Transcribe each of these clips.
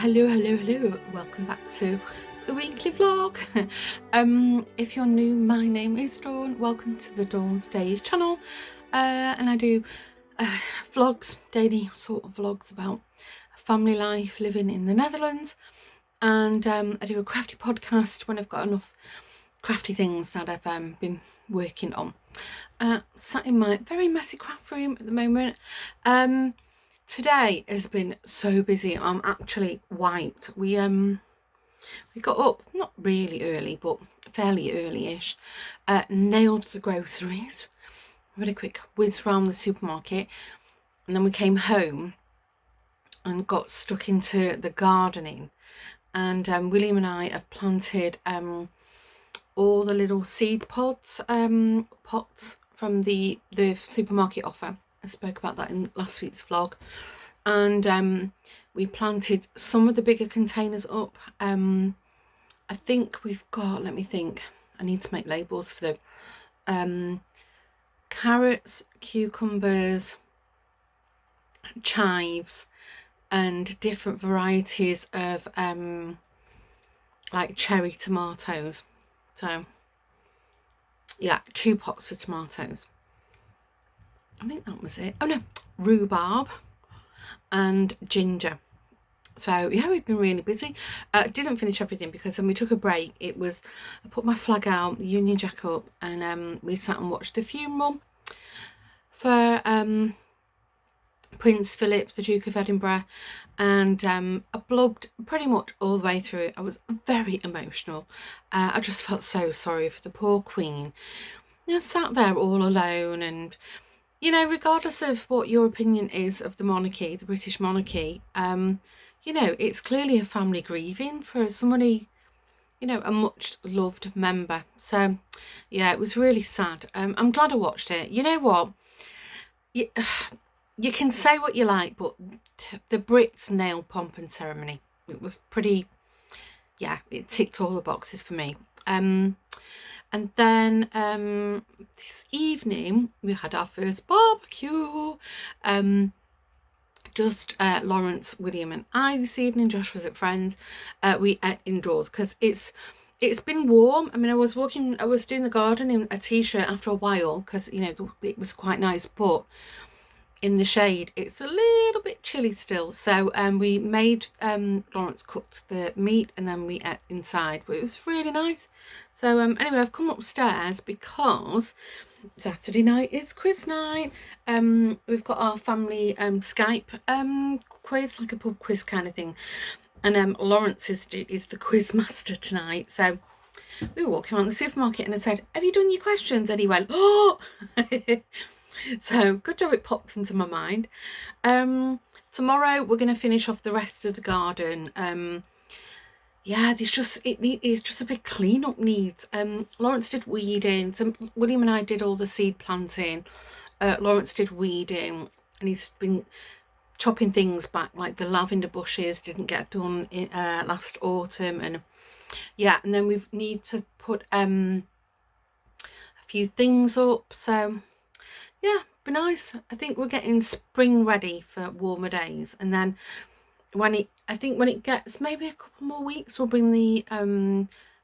Hello, welcome back to the weekly vlog. If you're new, my name is Dawn. Welcome to the Dawn's Days channel, and I do vlogs, daily sort of vlogs about family life living in the Netherlands, and I do a crafty podcast when I've got enough crafty things that I've been working on. Sat in my very messy craft room at the moment. Today has been so busy. I'm actually wiped. We got up not really early but fairly early-ish, nailed the groceries, had a quick whiz round the supermarket, and then we came home and got stuck into the gardening. And William and I have planted all the little seed pots from the supermarket offer. I spoke about that in last week's vlog, and we planted some of the bigger containers up. I think we've got, let me think, I need to make labels for the carrots, cucumbers, chives, and different varieties of like cherry tomatoes. So yeah, 2 pots of tomatoes. I think that was it. Oh no, rhubarb and ginger. So yeah, we've been really busy. Didn't finish everything because when we took a break, I put my flag out, the Union Jack up, and we sat and watched the funeral for Prince Philip, the Duke of Edinburgh, and I blubbed pretty much all the way through it. I was very emotional. I just felt so sorry for the poor Queen. You know, sat there all alone, and you know, regardless of what your opinion is of the monarchy, the British monarchy, you know, it's clearly a family grieving for somebody, you know, a much loved member. So yeah, it was really sad. I'm glad I watched it. You know what? You can say what you like, but the Brits nailed pomp and ceremony. It was pretty, yeah, it ticked all the boxes for me. And then this evening we had our first barbecue. Just Lawrence, William and I this evening. Josh was at friends. We ate indoors because it's been warm. I mean, I was doing the garden in a t-shirt after a while because, you know, it was quite nice, but in the shade it's a little bit chilly still. So we made Lawrence cooked the meat and then we ate inside, but it was really nice. So anyway, I've come upstairs because Saturday night is quiz night. We've got our family Skype quiz, like a pub quiz kind of thing, and Lawrence is the quiz master tonight. So we were walking around the supermarket and I said, "Have you done your questions?" And he went, "Oh." So good job it popped into my mind. Tomorrow we're going to finish off the rest of the garden. Yeah, it's just a big clean-up needs. Lawrence did weeding. So William and I did all the seed planting. Lawrence did weeding, and he's been chopping things back, like the lavender bushes didn't get done in, last autumn, and yeah, and then we need to put a few things up. So yeah, be nice. I think we're getting spring ready for warmer days, and then when it gets maybe a couple more weeks, we'll bring the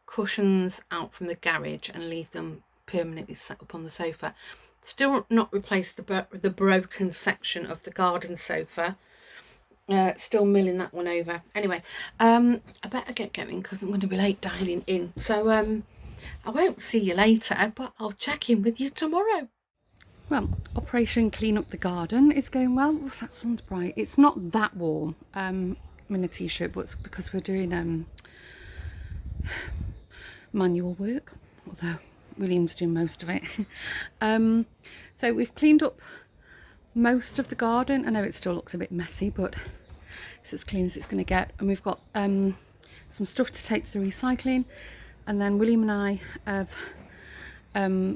cushions out from the garage and leave them permanently set up on the sofa. Still not replaced the broken section of the garden sofa. Still milling that one over. Anyway, I better get going because I'm going to be late dialing in. So I won't see you later, but I'll check in with you tomorrow. Well, Operation Clean Up the Garden is going well. Oof, that sun's bright. It's not that warm. I'm in a t-shirt, but it's because we're doing manual work, although William's doing most of it. So we've cleaned up most of the garden. I know it still looks a bit messy, but it's as clean as it's going to get. And we've got some stuff to take to the recycling. And then William and I have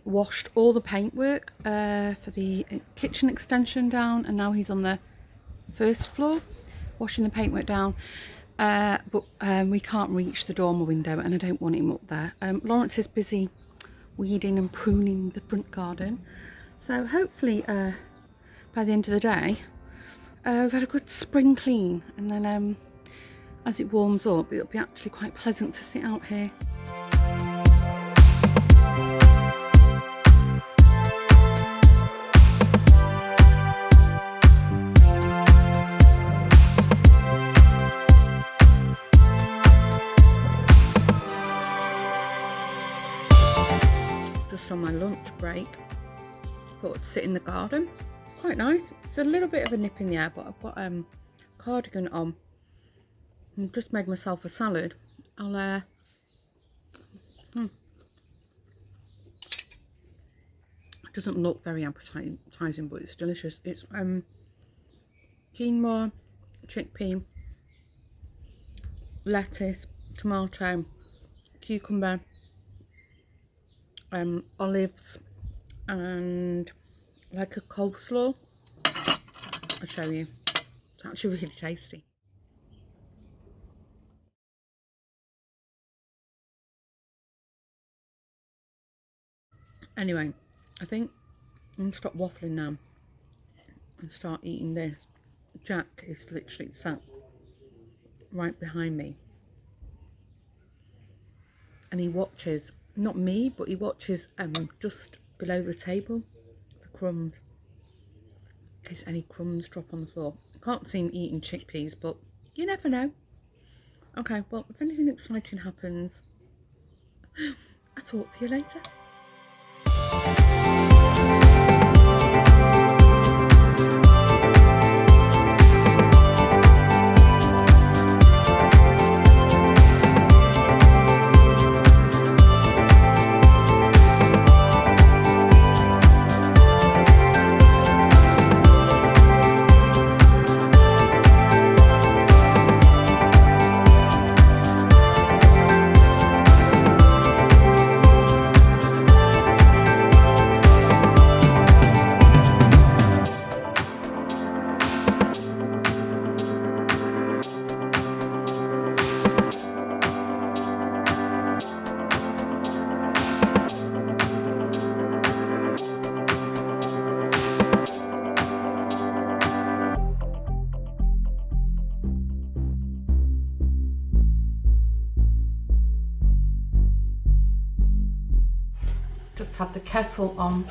washed all the paintwork for the kitchen extension down, and now he's on the first floor washing the paintwork down, but we can't reach the dormer window and I don't want him up there. Lawrence is busy weeding and pruning the front garden, so hopefully by the end of the day we've had a good spring clean, and then as it warms up, it'll be actually quite pleasant to sit out here. Just on my lunch break, thought I'd sit in the garden. It's quite nice. It's a little bit of a nip in the air, but I've got a cardigan on. I've just made myself a salad. It doesn't look very appetizing, but it's delicious. It's quinoa, chickpea, lettuce, tomato, cucumber, olives, and like a coleslaw. I'll show you. It's actually really tasty. Anyway, I think I'm gonna stop waffling now and start eating this. Jack is literally sat right behind me, and he watches, not me, but he watches just below the table for crumbs, in case any crumbs drop on the floor. I can't see him eating chickpeas, but you never know. Okay, well, if anything exciting happens, I'll talk to you later. Just had the kettle on.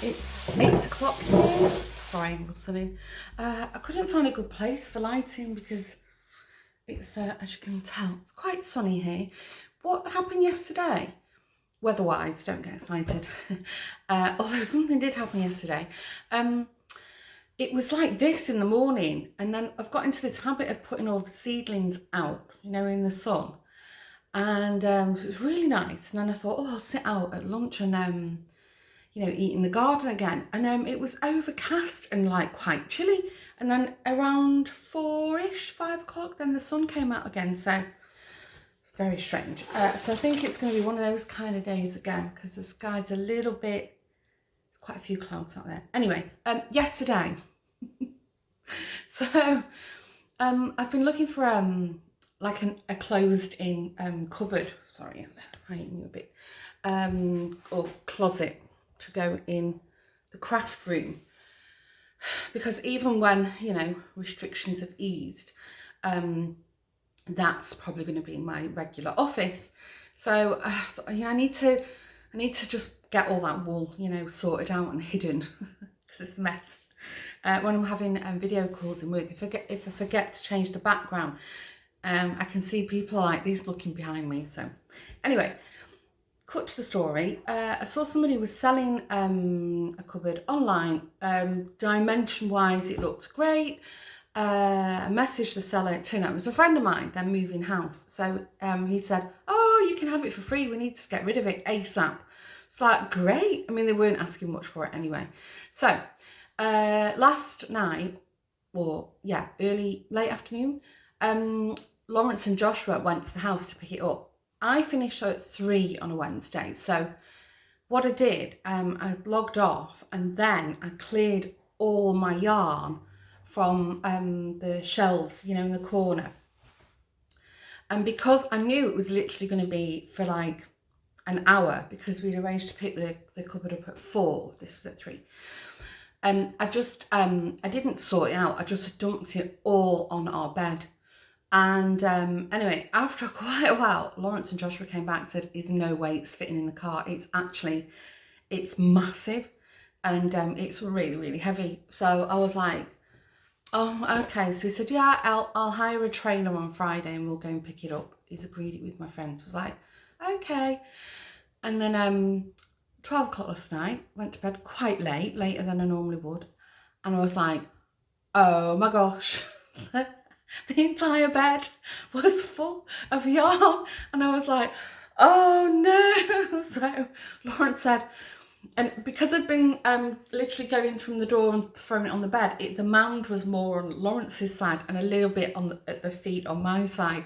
It's 8 o'clock here. Sorry, I'm rustling. I couldn't find a good place for lighting because it's, as you can tell, it's quite sunny here. What happened yesterday? Weather-wise, don't get excited. Although something did happen yesterday. It was like this in the morning, and then I've got into this habit of putting all the seedlings out, you know, in the sun. And it was really nice. And then I thought, oh, I'll sit out at lunch and, you know, eat in the garden again. And it was overcast and like quite chilly. And then around 4-ish, 5 o'clock, then the sun came out again. So very strange. So I think it's going to be one of those kind of days again, because the sky's a little bit, quite a few clouds out there. Anyway, yesterday, so I've been looking for like a closed-in cupboard. Sorry, I'm hiding you a bit. Or closet to go in the craft room, because even when, you know, restrictions have eased, that's probably going to be my regular office. So you know, I need to just get all that wool, you know, sorted out and hidden because it's a mess. When I'm having video calls in work, if I forget to change the background, I can see people like these looking behind me. So anyway, cut to the story. I saw somebody was selling a cupboard online. Dimension wise, it looked great. I messaged the seller. It turned out it was a friend of mine. They're moving house. So he said, oh, you can have it for free. We need to get rid of it ASAP. It's like, great. I mean, they weren't asking much for it anyway. So last night, or yeah, late afternoon, Lawrence and Joshua went to the house to pick it up. I finished at 3 on a Wednesday. So what I did, I logged off and then I cleared all my yarn from the shelves, you know, in the corner. And because I knew it was literally going to be for like an hour, because we'd arranged to pick the cupboard up at 4, this was at 3. I didn't sort it out. I just dumped it all on our bed. And anyway, after quite a while, Lawrence and Joshua came back and said, "There's no way it's fitting in the car. It's massive, and it's really, really heavy." So I was like, "Oh, okay." So he said, "Yeah, I'll hire a trailer on Friday and we'll go and pick it up." He's agreed it with my friend. I was like, "Okay." And then 12 o'clock last night, went to bed quite late, later than I normally would. And I was like, oh my gosh, the entire bed was full of yarn. And I was like, oh no. So Lawrence said, and because I'd been literally going from the door and throwing it on the bed, the mound was more on Lawrence's side and a little bit at the feet on my side.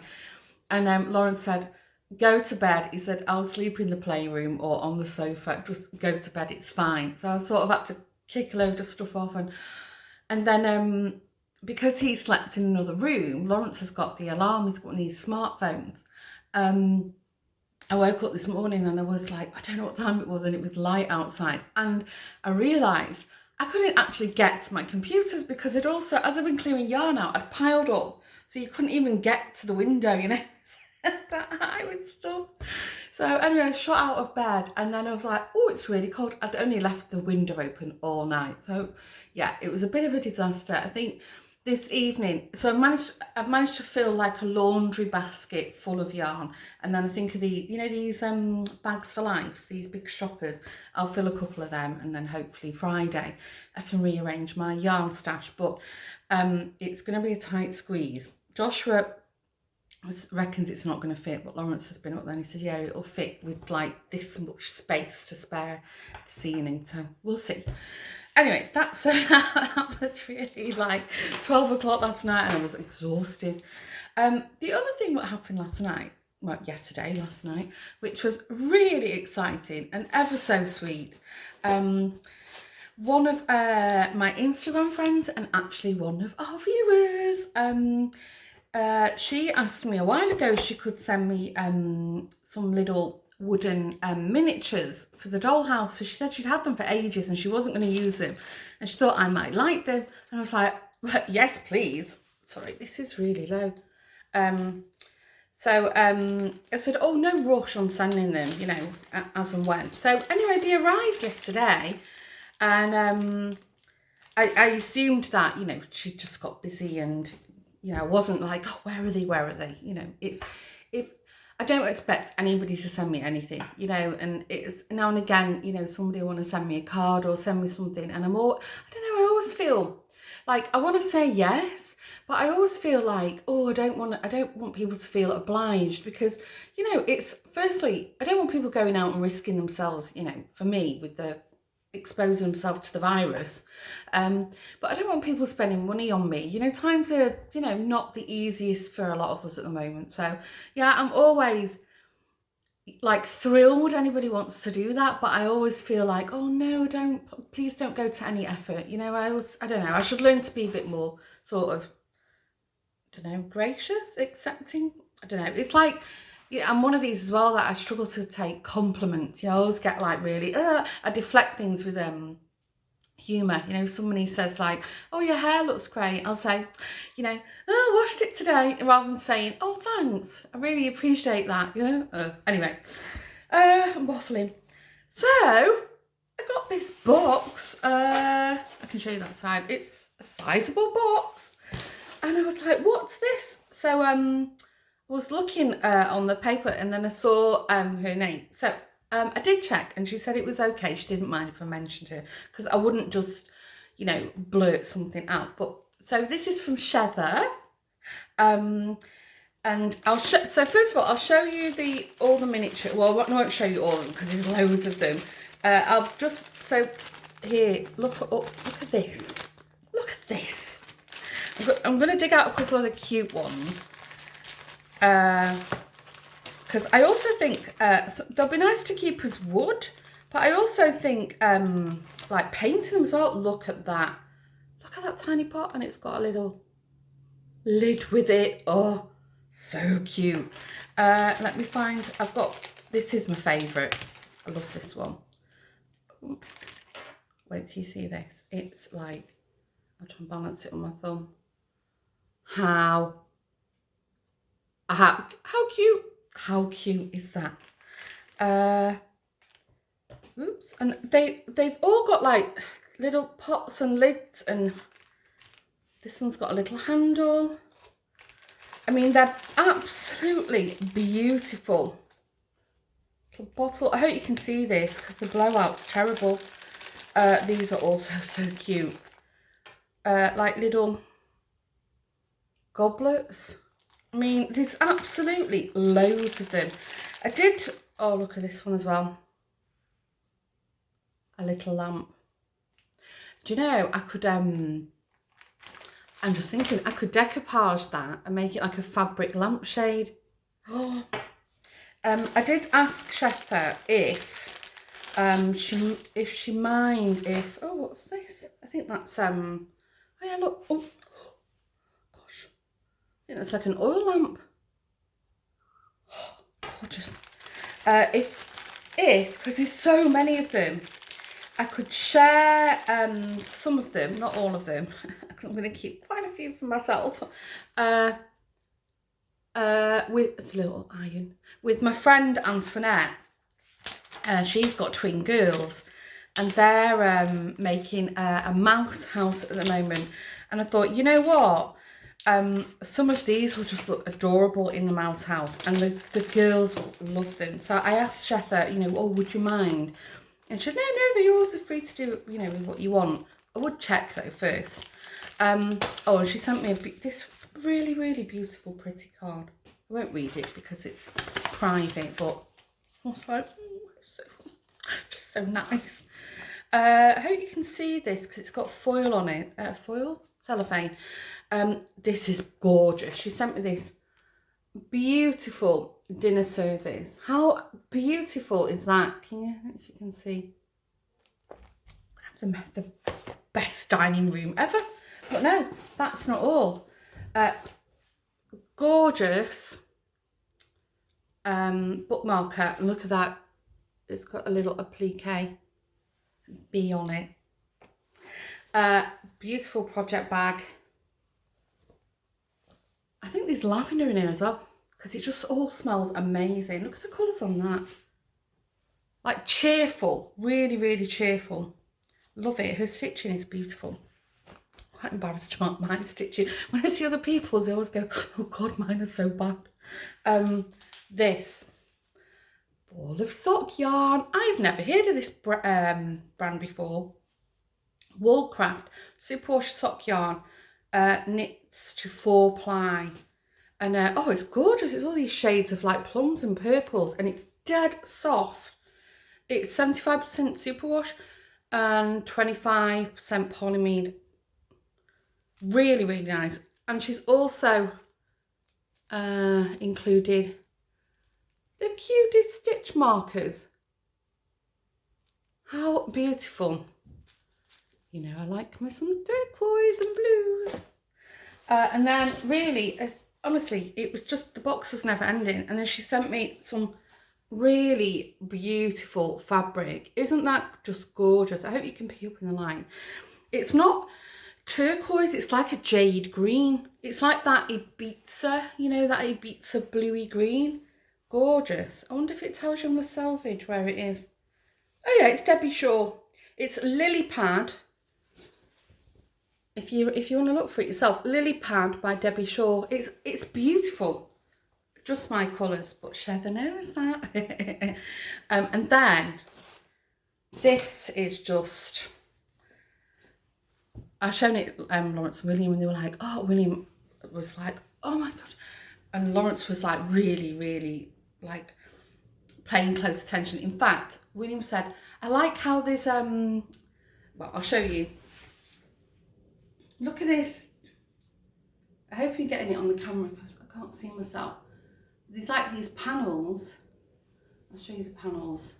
And Lawrence said, go to bed. He said, I'll sleep in the playroom or on the sofa. Just go to bed, it's fine. So I sort of had to kick a load of stuff off. And then because he slept in another room, Lawrence has got the alarm. He's got one of these smartphones. I woke up this morning and I was like, I don't know what time it was, and it was light outside. And I realised I couldn't actually get to my computers because it also, as I've been clearing yarn out, I'd piled up. So you couldn't even get to the window, you know, that high with stuff. So anyway, I shot out of bed and then I was like, oh, it's really cold. I'd only left the window open all night. So yeah, it was a bit of a disaster. I think this evening, so I've managed to fill like a laundry basket full of yarn, and then I think of these bags for life, these big shoppers. I'll fill a couple of them, and then hopefully Friday I can rearrange my yarn stash. But it's going to be a tight squeeze. Joshua reckons it's not going to fit, but Lawrence has been up there and he said, yeah, it'll fit with like this much space to spare the ceiling. So we'll see. Anyway, that was really like 12 o'clock last night and I was exhausted. The other thing that happened last night, last night, which was really exciting and ever so sweet. One of my Instagram friends and actually one of our viewers, she asked me a while ago if she could send me some little wooden miniatures for the dollhouse. So she said she'd had them for ages and she wasn't going to use them, and she thought I might like them, and I was like, yes please. Sorry, this is really low. So I said, oh, no rush on sending them, you know, as and when. So anyway, they arrived yesterday, and I assumed that, you know, she just got busy and, you know, wasn't like, oh, where are they? You know, if I don't expect anybody to send me anything, you know, and it's now and again, you know, somebody want to send me a card or send me something, and I don't know, I always feel like I want to say yes, but I always feel like, oh, I don't want people to feel obliged, because, you know, it's, firstly, I don't want people going out and risking themselves, you know, for me, with the exposing themselves to the virus, but I don't want people spending money on me. You know, times are, you know, not the easiest for a lot of us at the moment. So yeah, I'm always like thrilled anybody wants to do that, but I always feel like, oh no, please don't go to any effort. You know, I don't know, I should learn to be a bit more sort of, I don't know, gracious, accepting. I don't know, it's like, yeah, I'm one of these as well that I struggle to take compliments. You know, I always get like really, I deflect things with humour. You know, if somebody says like, oh, your hair looks great, I'll say, you know, oh, I washed it today, rather than saying, oh, thanks, I really appreciate that, you know. Anyway, I'm waffling. So I got this box. I can show you that side. It's a sizable box, and I was like, what's this? So I was looking on the paper, and then I saw her name. So I did check, and she said it was okay. She didn't mind if I mentioned her, because I wouldn't just, you know, blurt something out. But so this is from Shetha, and I'll show. So first of all, I'll show you all the miniature. Well, I won't show you all of them because there's loads of them. I'll just, so here, look at this. Look at this. I'm going to dig out a couple of the cute ones. Because I also think they'll be nice to keep as wood, but I also think like painting them as well. Look at that tiny pot, and it's got a little lid with it. Oh, so cute. Let me find, this is my favourite. I love this one. Oops. Wait till you see this. It's like, I'll try and balance it on my thumb. How How cute is that? Oops, and they've all got like little pots and lids, and this one's got a little handle. I mean, they're absolutely beautiful. Little bottle. I hope you can see this because the blowout's terrible. These are also so cute. Like little goblets. I mean, there's absolutely loads of them. Oh, look at this one as well. A little lamp. Do you know, I could, I'm just thinking, I could decoupage that and make it like a fabric lampshade. Oh. I did ask Shetha if she mind if, oh, what's this? I think that's, oh yeah, look, oh, gosh. I think that's like an oil lamp. Oh, gorgeous. Because there's so many of them, I could share some of them, not all of them. I'm going to keep quite a few for myself. It's a little iron. With my friend Antoinette. She's got twin girls, and they're making a mouse house at the moment. And I thought, you know what? Some of these will just look adorable in the mouse house, and the girls will love them. So I asked Shetha, you know, oh, would you mind? And she said, no, they're yours. They're free to do, you know, what you want. I would check though first. Oh, and she sent me this really, really beautiful, pretty card. I won't read it because it's private, but I was like, just so nice. I hope you can see this because it's got foil on it. Cellophane. This is gorgeous. She sent me this beautiful dinner service. How beautiful is that? If you can see. I have the best dining room ever. But no, that's not all. Gorgeous bookmarker. Look at that. It's got a little applique bee on it. Beautiful project bag. I think there's lavender in here as well because it just all smells amazing. Look at the colours on that. Like cheerful, really, really cheerful. Love it. Her stitching is beautiful. Quite embarrassed about my stitching. When I see other people's, I always go, oh God, mine are so bad. This ball of sock yarn. I've never heard of this brand before. Woolcraft superwash sock yarn, knits to 4-ply, and oh, it's gorgeous. It's all these shades of like plums and purples, and it's dead soft. It's 75% superwash and 25% polyamide. Really, really nice. And she's also included the cutest stitch markers. How beautiful. You know, I like me some turquoise and blues. And then really, honestly, it was just, the box was never ending. And then she sent me some really beautiful fabric. Isn't that just gorgeous? I hope you can pick up in the line. It's not turquoise, it's like a jade green. It's like that Ibiza, you know, that Ibiza bluey green. Gorgeous. I wonder if it tells you on the selvage where it is. Oh yeah, it's Debbie Shaw. It's Lily Pad. If you want to look for it yourself, Lily Pad by Debbie Shaw. It's beautiful. Just my colours, but Shetha knows that. And then this is just, I shown it Lawrence and William, and they were like, oh, William was like, oh my God. And Lawrence was like really, really like paying close attention. In fact, William said, I like how there's, well, I'll show you. Look at this. I hope you're getting it on the camera because I can't see myself. There's like these panels. I'll show you the panels.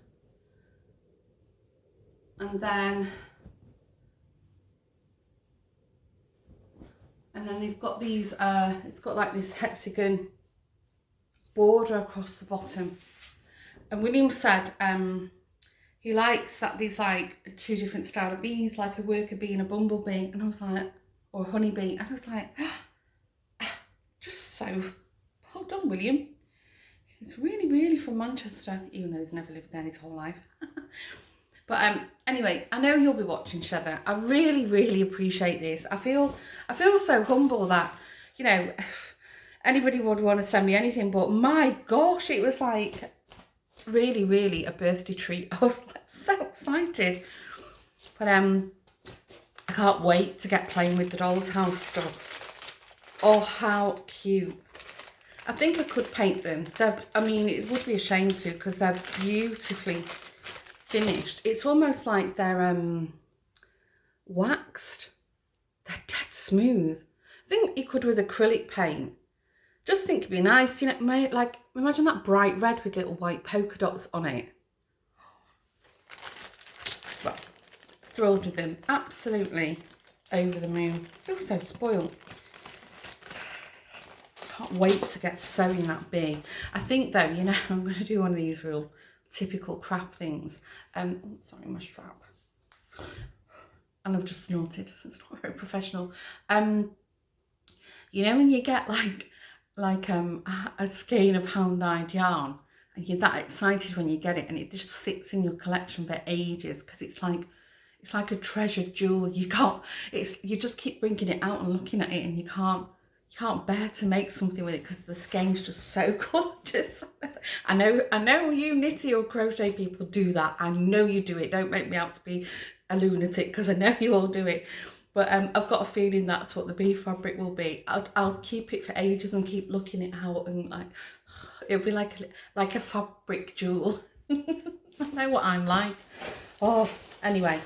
And then they've got these, it's got like this hexagon border across the bottom. And William said he likes that there's like 2 different style of bees, like a worker bee and a bumblebee. And I was like, or a honeybee. And I was like, just so, well done, William. He's really from Manchester, even though he's never lived there his whole life. But anyway, I know you'll be watching, Shetha. I really appreciate this. I feel so humble that, you know, anybody would want to send me anything, but my gosh, it was like really a birthday treat. I was like, so excited. But I can't wait to get playing with the doll's house stuff. Oh, how cute. I think I could paint them. I mean, it would be a shame to, because they're beautifully finished. It's almost like they're waxed. They're dead smooth. I think you could with acrylic paint. Just think it'd be nice, you know, like imagine that bright red with little white polka dots on it. Well, thrilled with them. Absolutely over the moon. I feel so spoiled. Can't wait to get sewing that big. I think though, you know, I'm going to do one of these real typical craft things. Oh, sorry, my strap. And I've just snorted. It's not very professional. You know when you get like a skein of hand-dyed yarn and you're that excited when you get it and it just sits in your collection for ages because it's like a treasured jewel. You just keep bringing it out and looking at it and you can't bear to make something with it because the skein's just so gorgeous. I know you knitty or crochet people do that. I know you do it. Don't make me out to be a lunatic because I know you all do it. But I've got a feeling that's what the bee fabric will be. I'll keep it for ages and keep looking it out and like it'll be like a fabric jewel. I know what I'm like. Oh, anyway,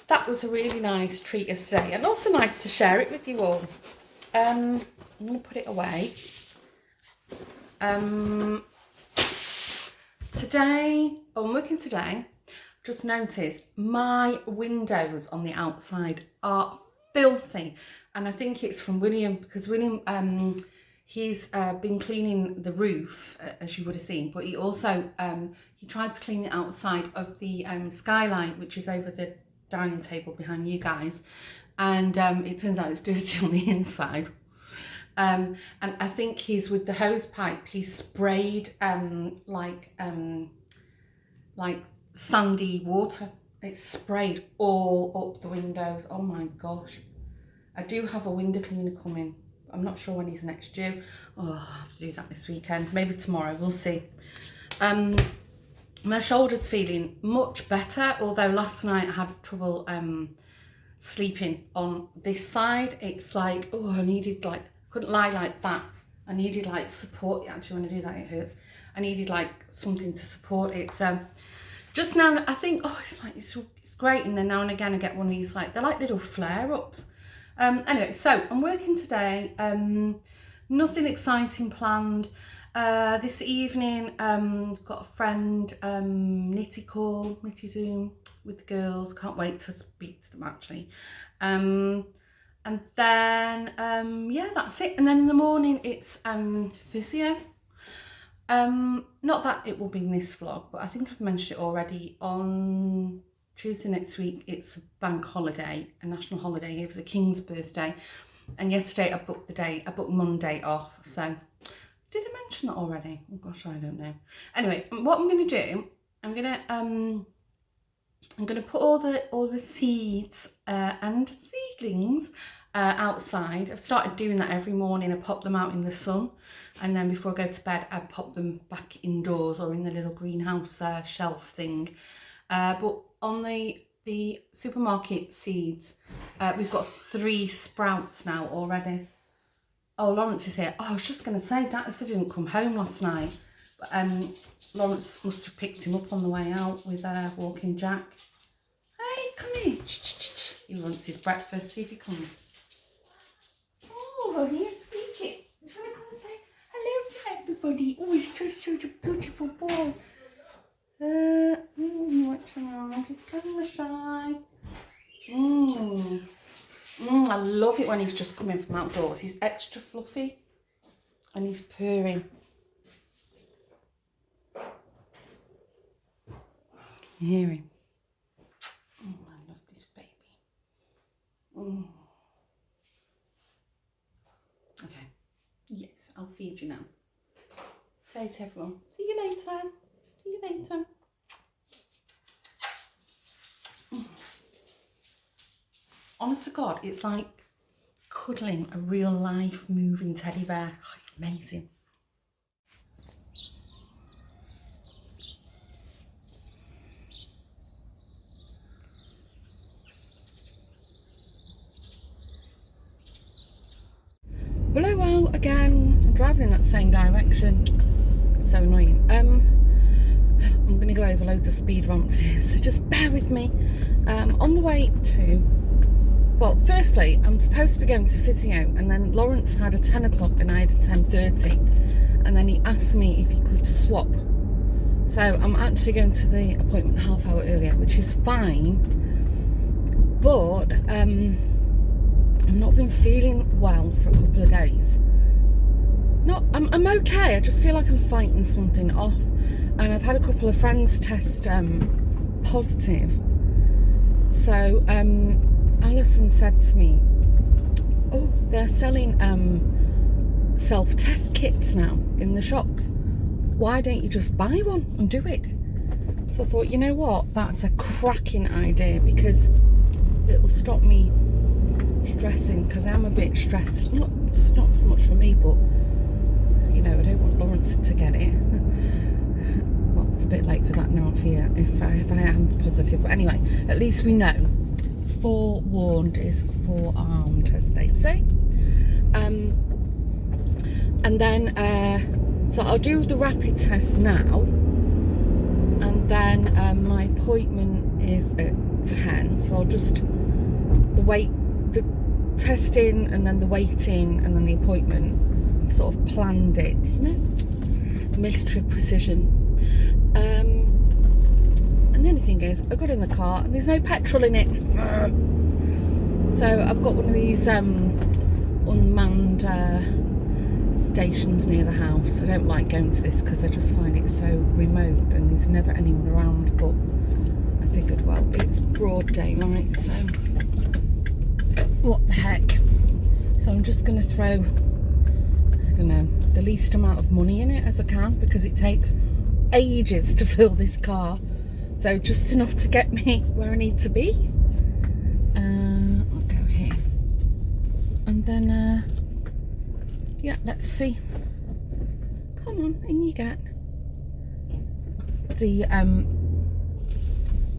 that was a really nice treat yesterday and also nice to share it with you all. I'm going to put it away. Today, I'm working today. Just noticed my windows on the outside are filthy, and I think it's from William because William he's been cleaning the roof as you would have seen, but he also he tried to clean it outside of the skylight, which is over the dining table behind you guys, and it turns out it's dirty on the inside. And I think he's with the hose pipe. He sprayed like sandy water. It's sprayed all up the windows. Oh my gosh. I do have a window cleaner coming. I'm not sure when he's next due. Oh, I'll have to do that this weekend. Maybe tomorrow, we'll see. My shoulder's feeling much better, although last night I had trouble sleeping on this side. It's like, oh, I needed like, couldn't lie like that. I needed like support. Actually, when I do that, it hurts. I needed like something to support it. So just now, I think, oh, it's great. And then now and again, I get one of these, like, they're like little flare-ups. Anyway, so I'm working today. Nothing exciting planned. This evening, got a friend, Nitty call, Nitty Zoom with the girls. Can't wait to speak to them, actually. And then, yeah, that's it. And then in the morning, it's physio. Not that it will be in this vlog, but I think I've mentioned it already. On Tuesday next week, it's a bank holiday, a national holiday here for the King's birthday. And yesterday I booked Monday off. So did I mention that already? Oh gosh, I don't know. Anyway, what I'm gonna do, I'm gonna put all the seeds and seedlings outside. I've started doing that every morning. I pop them out in the sun, and then before I go to bed I pop them back indoors or in the little greenhouse shelf thing. But on the supermarket seeds, we've got 3 sprouts now already. Oh, Lawrence is here. Oh, I was just going to say, Dad didn't come home last night, but Lawrence must have picked him up on the way out with walking Jack. Hey, come here. He wants his breakfast. See if he comes. Oh, he's speaking. He's going to come and say hello to everybody. Oh, he's just such a beautiful boy. What's wrong? He's coming to shy. I love it when he's just coming from outdoors. He's extra fluffy and he's purring. Can you hear him? Oh, I love this baby. Okay. Yes, I'll feed feed you now. Say to everyone, see you later. See you later. Honest to God, it's like cuddling a real life moving teddy bear. Oh, it's amazing. Blowout again. I'm driving in that same direction. So annoying. I'm going to go over loads of speed ramps here, so just bear with me. On the way to, well, firstly, I'm supposed to be going to physio, and then Lawrence had a 10 o'clock and I had a 10:30, and then he asked me if he could swap. So I'm actually going to the appointment half hour earlier, which is fine, but I've not been feeling well for a couple of days. I'm okay, I just feel like I'm fighting something off, and I've had a couple of friends test positive. So Alison said to me, oh, they're selling self-test kits now in the shops. Why don't you just buy one and do it? So I thought, you know what, that's a cracking idea, because it'll stop me stressing, because I'm a bit stressed. It's not so much for me, but you know, I don't want Lawrence to get it. Well, it's a bit late for that now, I fear, if I am positive. But anyway, at least we know. Forewarned is forearmed, as they say. And then, so I'll do the rapid test now. And then my appointment is at 10. So I'll just, the testing and then the waiting and then the appointment. I've sort of planned it, you know, military precision. And the only thing is, I got in the car and there's no petrol in it. So I've got one of these unmanned stations near the house. I don't like going to this because I just find it so remote and there's never anyone around, but I figured, well, it's broad daylight, so what the heck. So I'm just going to throw, I don't know, the least amount of money in it as I can, because it takes ages to fill this car. So just enough to get me where I need to be. I'll go here. And then, yeah, let's see. Come on, in you get.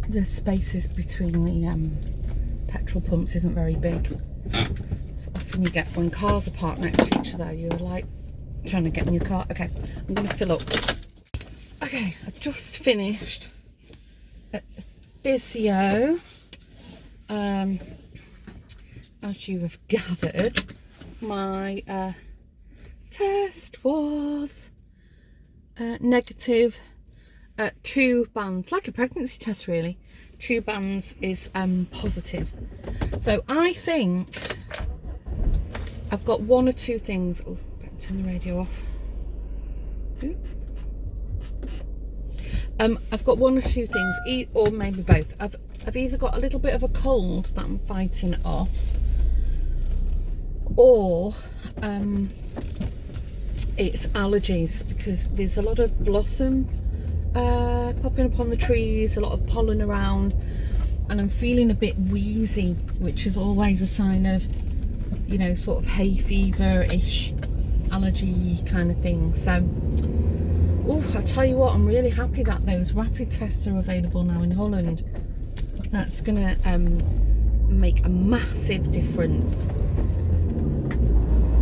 The spaces between the petrol pumps isn't very big. So often you get, when cars are parked next to each other, you're like trying to get in your car. Okay, I'm going to fill up. Okay, I've just finished at the physio. As you have gathered, my test was negative. 2 bands, like a pregnancy test really. 2 bands is positive. So I think I've got 1 or 2 things. Oh, better turn the radio off. Ooh. I've got 1 or 2 things, or maybe both. I've either got a little bit of a cold that I'm fighting off, or it's allergies, because there's a lot of blossom popping up on the trees, a lot of pollen around, and I'm feeling a bit wheezy, which is always a sign of, you know, sort of hay fever-ish allergy kind of thing. So oh, I tell you what, I'm really happy that those rapid tests are available now in Holland. That's gonna make a massive difference,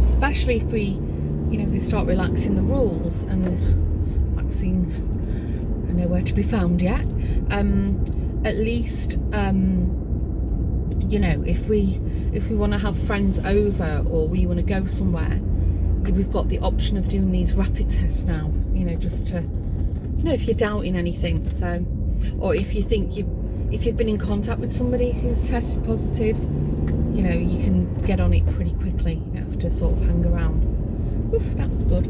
especially if we, you know, they start relaxing the rules, and vaccines are nowhere to be found yet. At least, you know, if we want to have friends over, or we want to go somewhere, we've got the option of doing these rapid tests now, you know, just to, you know, if you're doubting anything. So, or if you think if you've been in contact with somebody who's tested positive, you know, you can get on it pretty quickly. You don't have to sort of hang around. Oof, that was good.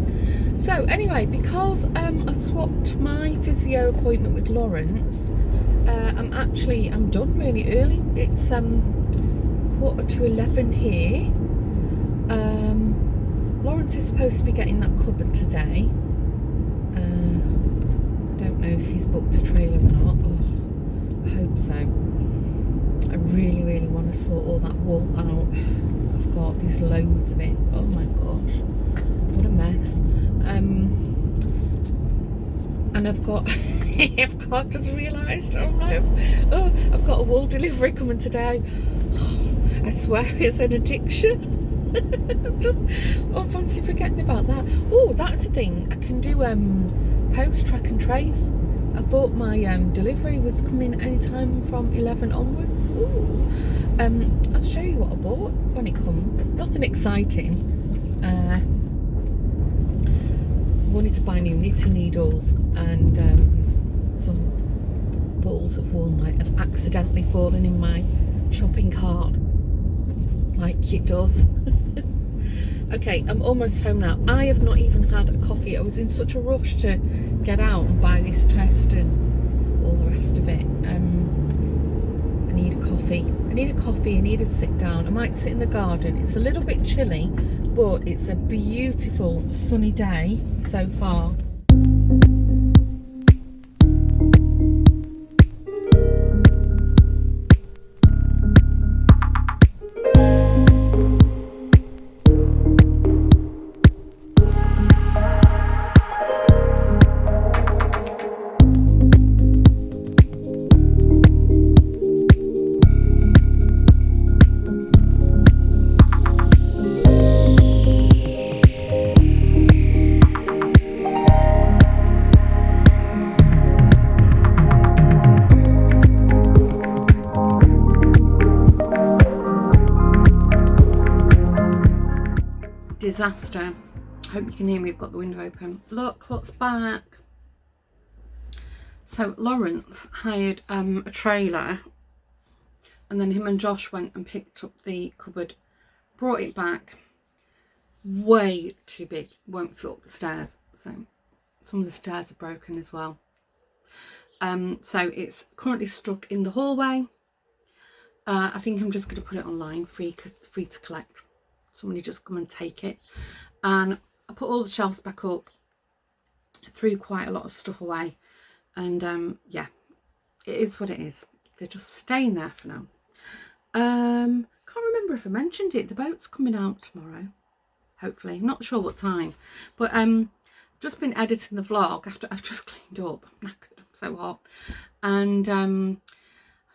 So anyway, because I swapped my physio appointment with Lawrence, I'm done really early. It's 11:15 here. Lawrence is supposed to be getting that cupboard today. I don't know if he's booked a trailer or not. Oh, I hope so. I really, really want to sort all that wool out. I've got these loads of it. Oh my gosh, what a mess. And I've got I've just realised, oh no, I've got a wool delivery coming today. I swear it's an addiction. I fancy forgetting about that. Oh, that's the thing, I can do post track and trace. I thought my delivery was coming anytime from 11 onwards. Ooh. I'll show you what I bought when it comes. Nothing exciting. Wanted to buy new knitting needles, and some balls of wool might have accidentally fallen in my shopping cart, like it does. Okay, I'm almost home now. I have not even had a coffee. I was in such a rush to get out and buy this test and all the rest of it. I need a coffee. I need a coffee. I need to sit down. I might sit in the garden. It's a little bit chilly, but it's a beautiful sunny day so far. Disaster. Hope you can hear me. I've got the window open. Look what's back. So Lawrence hired a trailer, and then him and Josh went and picked up the cupboard, brought it back. Way too big, won't fit up the stairs. So some of the stairs are broken as well. So it's currently stuck in the hallway. I think I'm just going to put it online, free to collect. Somebody just come and take it. And I put all the shelves back up, threw quite a lot of stuff away, and yeah, it is what it is. They're just staying there for now. Can't remember if I mentioned it. The boat's coming out tomorrow, hopefully. I'm not sure what time, but just been editing the vlog after I've just cleaned up. I'm knackered, I'm so hot, and I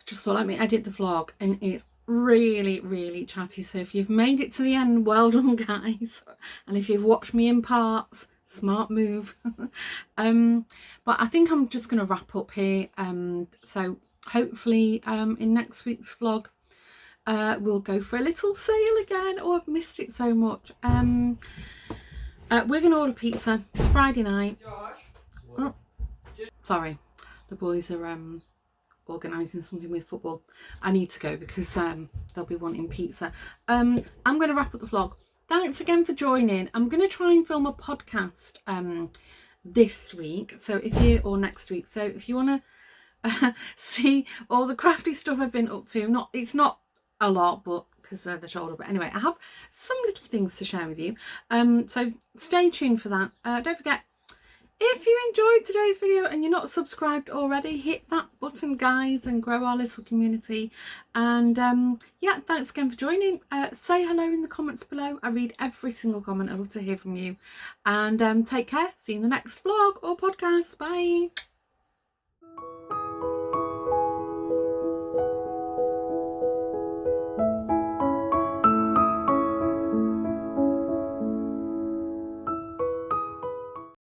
just thought, let me edit the vlog, and it's really chatty. So if you've made it to the end, well done guys, and if you've watched me in parts, smart move. But I think I'm just going to wrap up here. So hopefully in next week's vlog we'll go for a little sail again. Oh, I've missed it so much. We're going to order pizza. It's Friday night. Oh, sorry, the boys are organising something with football. I need to go because they'll be wanting pizza. I'm going to wrap up the vlog. Thanks again for joining. I'm going to try and film a podcast this week, so if you, or next week, so if you want to see all the crafty stuff I've been up to, it's not a lot, but because of the shoulder, but anyway, I have some little things to share with you, so stay tuned for that. Don't forget, if you enjoyed today's video and you're not subscribed already, hit that button guys and grow our little community. And yeah, thanks again for joining. Say hello in the comments below. I read every single comment. I'd love to hear from you. And take care. See you in the next vlog or podcast. Bye.